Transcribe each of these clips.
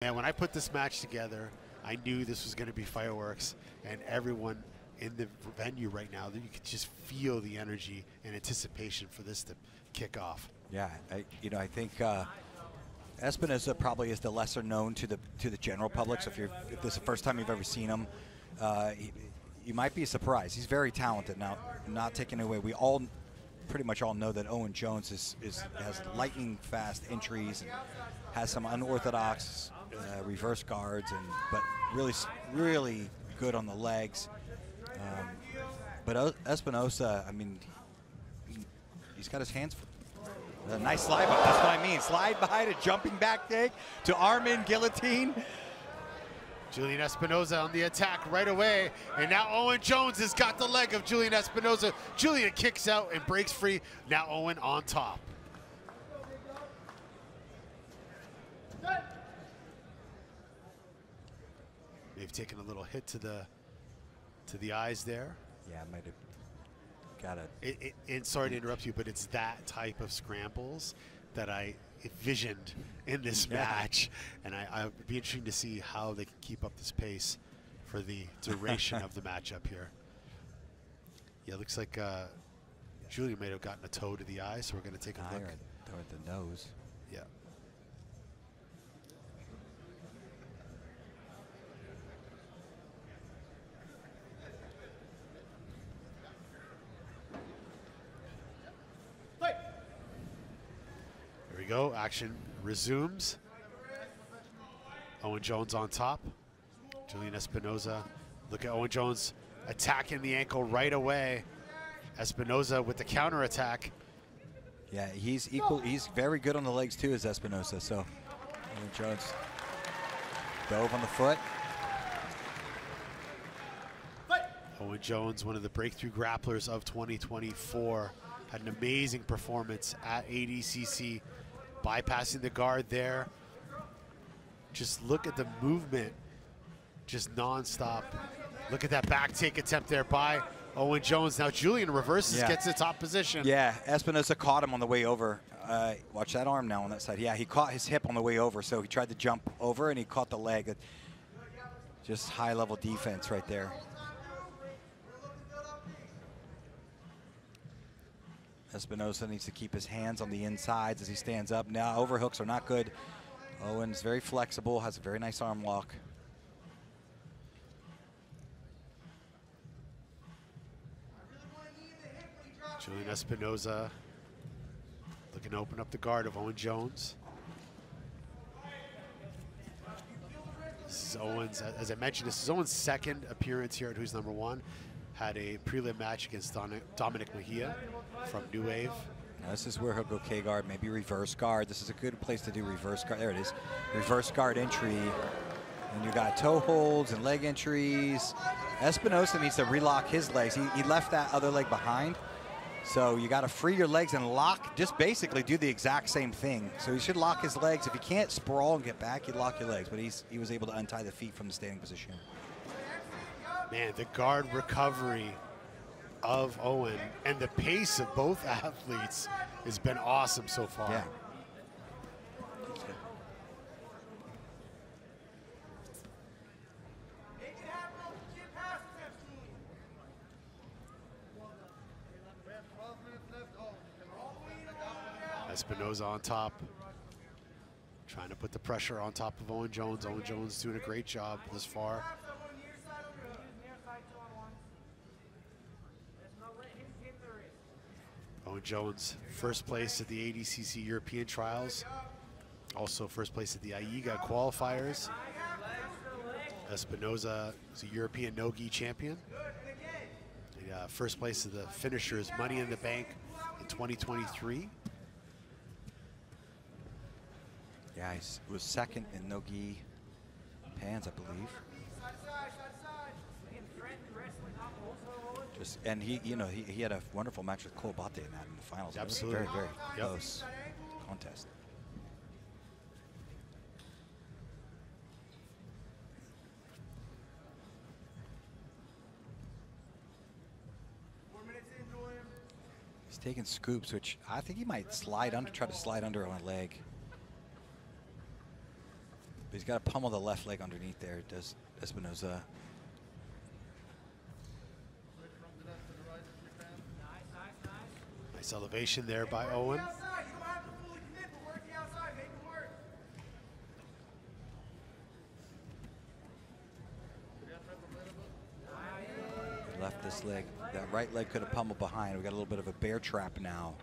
And when I put this match together, I knew this was going to be fireworks, and everyone in the venue right now, you could just feel the energy and anticipation for this to kick off. Yeah, I think Espinosa probably is the lesser known to the general public. So if this is the first time you've ever seen him, you might be surprised. He's very talented. Now, not taking away, we all pretty much all know that Owen Jones has lightning fast entries and has some unorthodox reverse guards, but really good on the legs. But Espinosa, I mean, he's got his hands. A nice slide by. That's what I mean. Slide by to jumping back take to arm in guillotine. Julian Espinosa on the attack right away, and now Owen Jones has got the leg of Julian Espinosa. Julian kicks out and breaks free. Now Owen on top. They've taken a little hit to the eyes there. Yeah, might have got it. And sorry to interrupt you, but it's that type of scrambles that I envisioned in this match, and I'd be interesting to see how they can keep up this pace for the duration of the matchup here. Yeah, it looks like Julian may have gotten a toe to the eye, so we're going to take a look. Or at the nose. Yeah. There we go. Action resumes. Owen Jones on top. Julian Espinosa. Look at Owen Jones attacking the ankle right away. Espinosa with the counter attack. Yeah, he's very good on the legs too, as Espinosa. So Owen Jones dove on the foot. Owen Jones, one of the breakthrough grapplers of 2024, had an amazing performance at ADCC, bypassing the guard there. Just look at the movement, just nonstop. Look at that back take attempt there by Owen Jones. Now Julian reverses, gets the top position. Yeah, Espinosa caught him on the way over. Watch that arm now on that side. Yeah, he caught his hip on the way over, so he tried to jump over and he caught the leg. Just high-level defense right there. Espinosa needs to keep his hands on the insides as he stands up. Now overhooks are not good. Owen's very flexible, has a very nice arm lock. Julian Espinosa looking to open up the guard of Owen Jones. This is Owen's, as I mentioned, this is Owen's second appearance here at Who's Number One. Had a prelim match against Dominic Mejia from New Wave. Now this is where he'll go K-guard, maybe reverse guard. This is a good place to do reverse guard. There it is. Reverse guard entry. And you got toe holds and leg entries. Espinosa needs to relock his legs. He left that other leg behind. So you got to free your legs and lock, just basically do the exact same thing. So he should lock his legs. If you can't sprawl and get back, you lock your legs. But he was able to untie the feet from the standing position. Man, the guard recovery of Owen and the pace of both athletes has been awesome so far. Yeah. Espinosa on top, trying to put the pressure on top of Owen Jones. Owen Jones doing a great job this far. Owen Jones, first place at the ADCC European Trials, also first place at the AIGA qualifiers. Espinosa is a European no-gi champion. First place of the finishers Money in the Bank in 2023. Yeah, he was second in no-gi pans, I believe. And he had a wonderful match with Cole Bate in the finals. Absolutely. It was a very, very close contest. He's taking scoops, which I think he might slide under, try to slide under on a leg. he's got to pummel the left leg underneath there, does Espinosa. Nice elevation there by Owen. He left this leg. That right leg could have pummeled behind. We got a little bit of a bear trap now.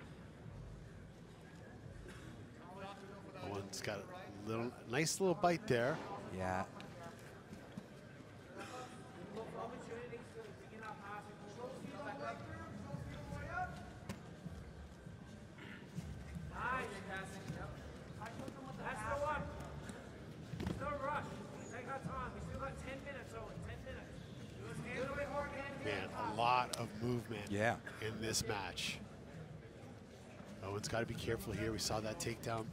Owen's got a little, nice little bite there. Yeah. Man, a lot of movement in this match. Owen's got to be careful here. We saw that takedown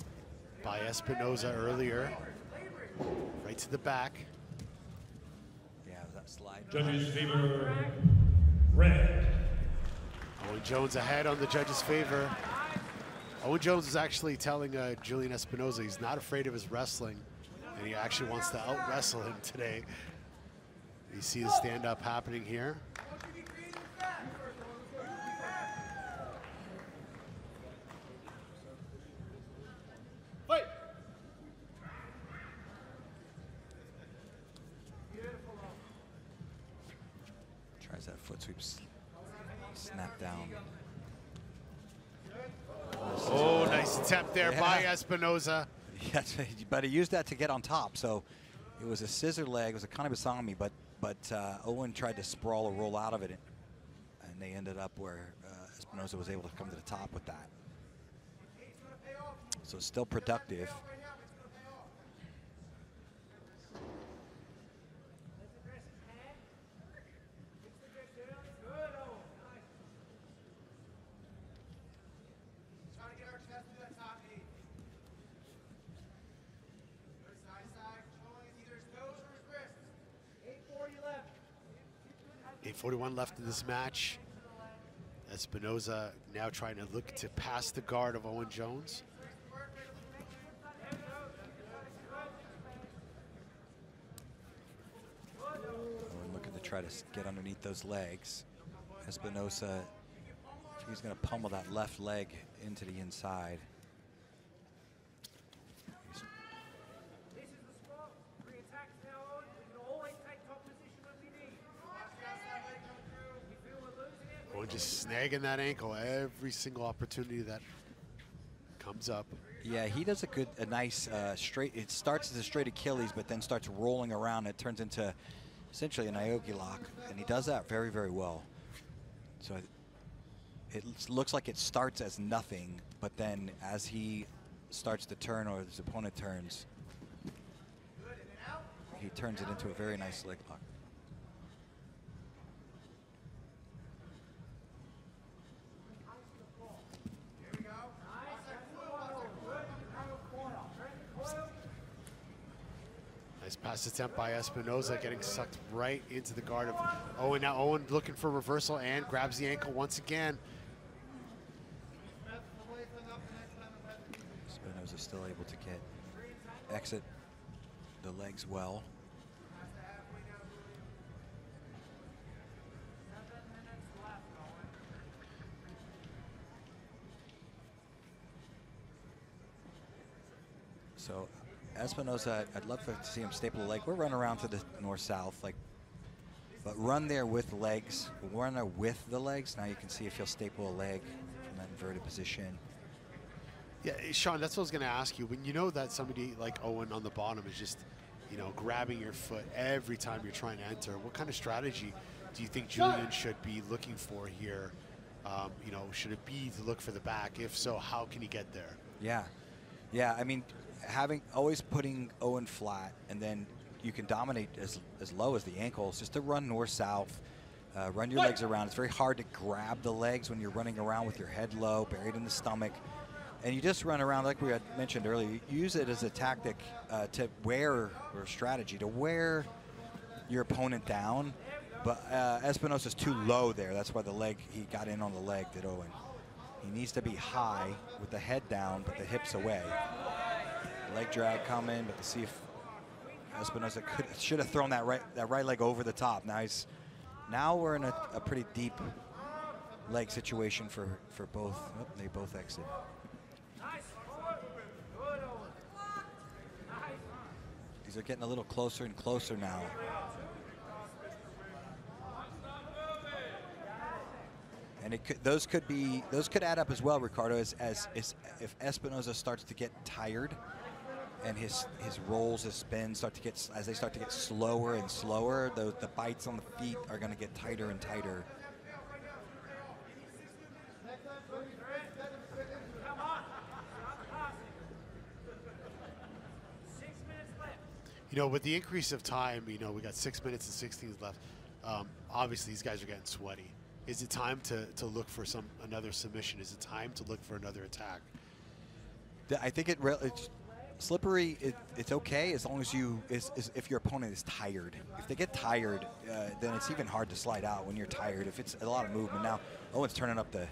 by Espinosa earlier. Right to the back. Yeah, that slide. Judges favor red. Owen Jones ahead on the judges' favor. Owen Jones is actually telling Julian Espinosa he's not afraid of his wrestling, and he actually wants to out-wrestle him today. You see the stand-up happening here. Fight! Tries that foot sweep, snap down. Oh, nice attempt there by Espinosa. Yes, but he used that to get on top. So it was a scissor leg. It was a Kanebusami, but Owen tried to sprawl or roll out of it, and they ended up where Espinosa was able to come to the top with that. So still productive. .41 left in this match. Espinosa now trying to look to pass the guard of Owen Jones. Owen looking to try to get underneath those legs. Espinosa, he's going to pummel that left leg into the inside. Owen just snagging that ankle every single opportunity that comes up. Yeah, he does a nice straight. It starts as a straight Achilles, but then starts rolling around. It turns into essentially an Aoki lock, and he does that very, very well. So it looks like it starts as nothing, but then as he starts to turn or his opponent turns, he turns it into a very nice leg lock. Nice pass attempt by Espinosa, getting sucked right into the guard of Owen. Now Owen looking for reversal and grabs the ankle once again. Espinosa still able to exit the legs well. So Espinosa, I'd love to see him staple the leg. We're running around to the north-south, but run there with legs. Run there with the legs. Now you can see if he'll staple a leg from that inverted position. Yeah, Sean, that's what I was going to ask you. When you know that somebody like Owen on the bottom is just, you know, grabbing your foot every time you're trying to enter, what kind of strategy do you think Julian should be looking for here? You know, should it be to look for the back? If so, how can he get there? Yeah. I mean, always putting Owen flat, and then you can dominate as low as the ankles, just to run north-south, run your legs around. It's very hard to grab the legs when you're running around with your head low, buried in the stomach. And you just run around, like we had mentioned earlier, you use it as a tactic to wear, or strategy, to wear your opponent down. But Espinosa's too low there. That's why he got in on the leg, did Owen. He needs to be high with the head down, but the hips away. Leg drag coming, but to see if Espinosa should have thrown that right leg over the top. Now we're in a pretty deep leg situation for both. Oh, they both exit. These are getting a little closer and closer now. And those could add up as well, Ricardo, as if Espinosa starts to get tired and his rolls, his spins as they start to get slower and slower, the bites on the feet are going to get tighter and tighter. You know, with the increase of time, you know, we got 6 minutes and 16 left. Obviously, these guys are getting sweaty. Is it time to look for another submission? Is it time to look for another attack? I think it's slippery. It's okay as long as if your opponent is tired. If they get tired, then it's even hard to slide out when you're tired. If it's a lot of movement. Now Owen's turning up the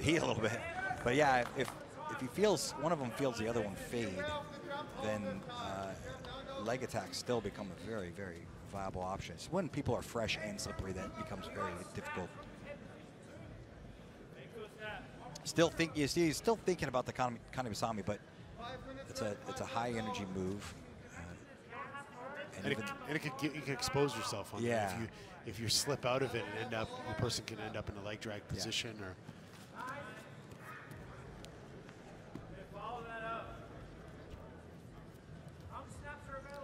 heat a little bit. But yeah, if he feels one of them feels the other one fade, then leg attacks still become a very, very viable option. It's when people are fresh and slippery that becomes very difficult. He's still thinking about the Kanebasami, but it's a high energy move. You can expose yourself on that. If you slip out of it and the person can end up in a leg drag position or.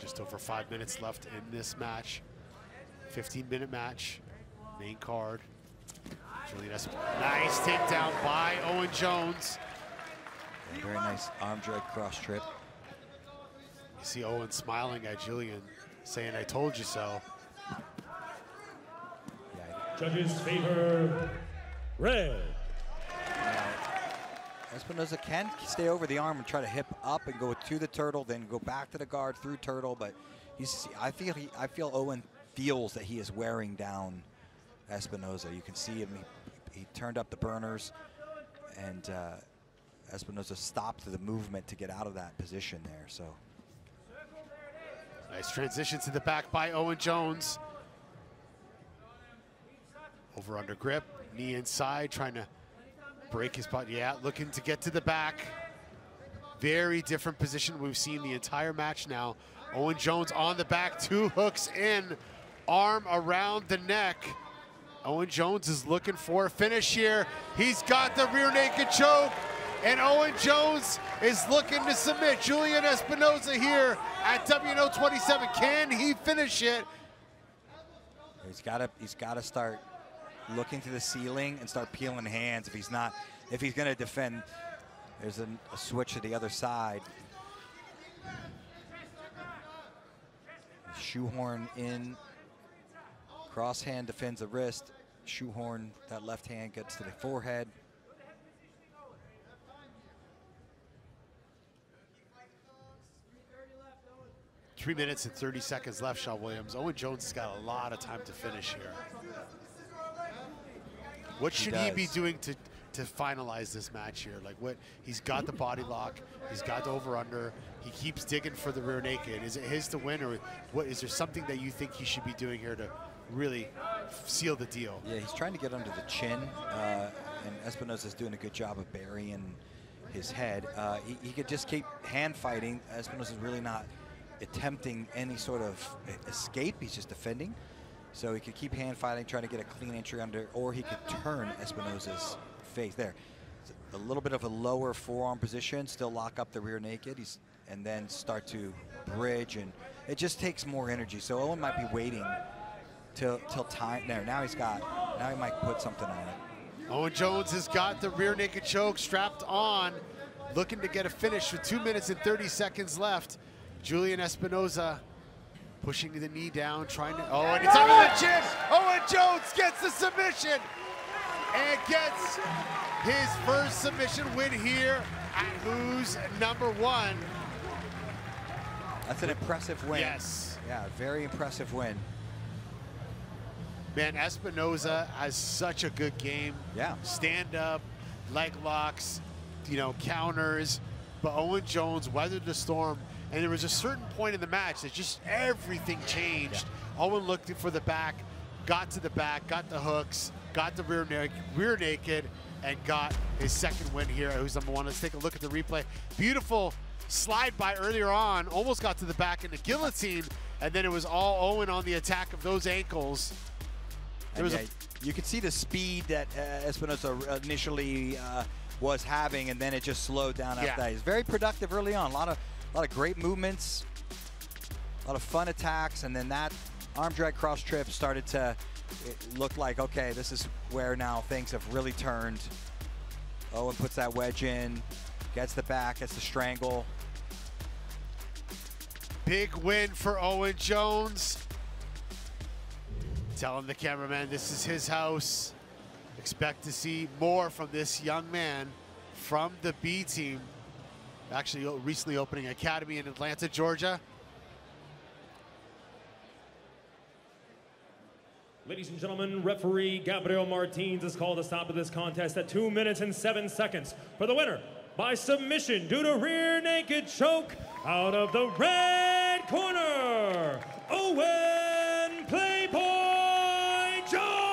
Just over 5 minutes left in this match. 15-minute match, main card. Julian Espinosa. Nice takedown by Owen Jones. Yeah, very nice arm drag cross trip. You see Owen smiling at Julian, saying, "I told you so." Judges favor red. Espinosa can stay over the arm and try to hip up and go to the turtle, then go back to the guard through turtle. But I feel Owen feels that he is wearing down Espinosa. You can see him. He turned up the burners, and Espinosa stopped the movement to get out of that position there. So nice transition to the back by Owen Jones. Over under grip, knee inside, trying to break his butt. Yeah, looking to get to the back. Very different position we've seen the entire match now. Owen Jones on the back, 2 hooks in, arm around the neck. Owen Jones is looking for a finish here. He's got the rear naked choke, and Owen Jones is looking to submit Julian Espinosa here at WNO 27. Can he finish it? He's got to start looking to the ceiling and start peeling hands. If he's going to defend, there's a switch to the other side. Shoehorn in, cross hand defends the wrist. Shoehorn, that left hand gets to the forehead. Three minutes and 30 seconds left, Shaw Williams. Owen Jones has got a lot of time to finish here. What should he be doing to finalize this match here? Like, what, he's got the body lock, he's got the over-under, he keeps digging for the rear naked. Is it his to win, or what? Is there something that you think he should be doing here to really seal the deal? Yeah, he's trying to get under the chin, and Espinosa's doing a good job of burying his head. He could just keep hand fighting. Espinosa's really not attempting any sort of escape, he's just defending. So he could keep hand fighting, trying to get a clean entry under, or he could turn Espinosa's face. There, it's a little bit of a lower forearm position, still lock up the rear naked, and then start to bridge, and it just takes more energy. So Owen might be waiting till time. There, now he might put something on it. Owen Jones has got the rear naked choke strapped on, looking to get a finish with 2 minutes and 30 seconds left. Julian Espinosa pushing the knee down, trying to, oh, and it's under the chin. Owen Jones gets the submission and gets his first submission win here at Who's Number One. That's an impressive win. Yes. Yeah, very impressive win. Man, Espinosa has such a good game. Yeah. Stand up, leg locks, you know, counters. But Owen Jones weathered the storm. And there was a certain point in the match that just everything changed. Owen looked for the back, got to the back, got the hooks, got the rear naked, and got his second win here. Who's number one? Let's take a look at the replay. Beautiful slide by earlier on, almost got to the back in the guillotine, and then it was all Owen on the attack of those ankles. You could see the speed that Espinosa initially was having, and then it just slowed down after that. He's very productive early on. A lot of great movements, a lot of fun attacks, and then that arm drag cross trip started to look like, okay, this is where now things have really turned. Owen puts that wedge in, gets the back, gets the strangle. Big win for Owen Jones. Telling the cameraman this is his house. Expect to see more from this young man from the B team. Actually recently opening an academy in Atlanta, Georgia. Ladies and gentlemen, referee Gabriel Martins has called a stop to this contest at 2 minutes and 7 seconds for the winner by submission due to rear naked choke out of the red corner, Owen Playboy Jones!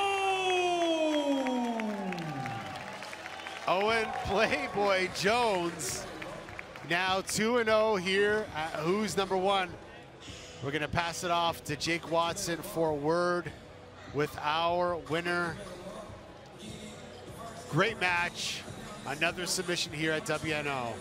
Owen Playboy Jones, now 2-0 here at Who's Number One. We're gonna pass it off to Jake Watson for a word with our winner. Great match, another submission here at WNO.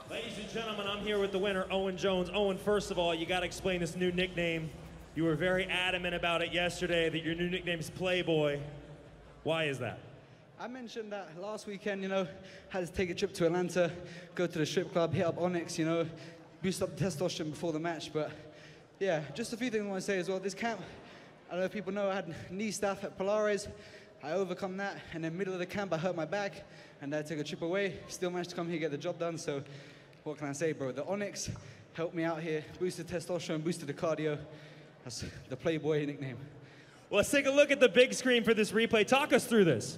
Ladies and gentlemen, I'm here with the winner, Owen Jones. Owen, first of all, you gotta explain this new nickname. You were very adamant about it yesterday, that your new nickname is Playboy. Why is that? I mentioned that last weekend, you know, had to take a trip to Atlanta, go to the strip club, hit up Onyx, you know, boost up the testosterone before the match, but yeah, just a few things I want to say as well. This camp, I don't know if people know, I had knee staph at Polaris. I overcome that, and in the middle of the camp, I hurt my back, and I took a trip away. Still managed to come here, get the job done, so what can I say, bro? The Onyx helped me out here, boosted testosterone, boosted the cardio. That's the Playboy nickname. Well, let's take a look at the big screen for this replay. Talk us through this.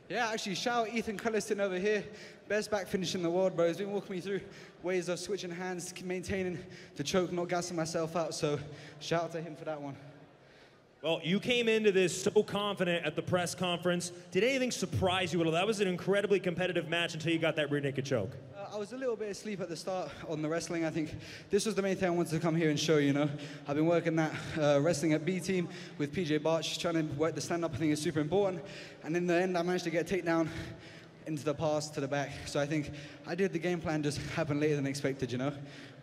Yeah, actually, shout out Ethan Culliston over here. Best back finish in the world, bro. He's been walking me through ways of switching hands, maintaining the choke, not gassing myself out. So shout out to him for that one. Well, you came into this so confident at the press conference. Did anything surprise you at all? That was an incredibly competitive match until you got that rear naked choke. I was a little bit asleep at the start on the wrestling. I think this was the main thing I wanted to come here and show, you know. I've been working that wrestling at B team with PJ Barch, trying to work the stand-up. I think is super important. And in the end, I managed to get a takedown into the pass to the back. So I think I did the game plan, just happened later than expected, you know.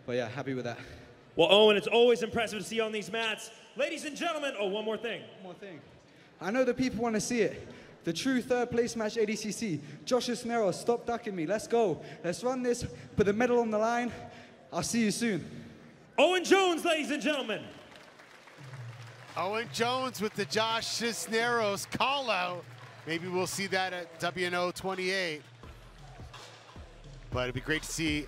But yeah, happy with that. Well, Owen, it's always impressive to see you on these mats. Ladies and gentlemen, oh, one more thing. One more thing. I know the people want to see it. The true third place match ADCC. Josh Cisneros, stop ducking me. Let's go. Let's run this. Put the medal on the line. I'll see you soon. Owen Jones, ladies and gentlemen. Owen Jones with the Josh Cisneros call out. Maybe we'll see that at WNO 28. But it'd be great to see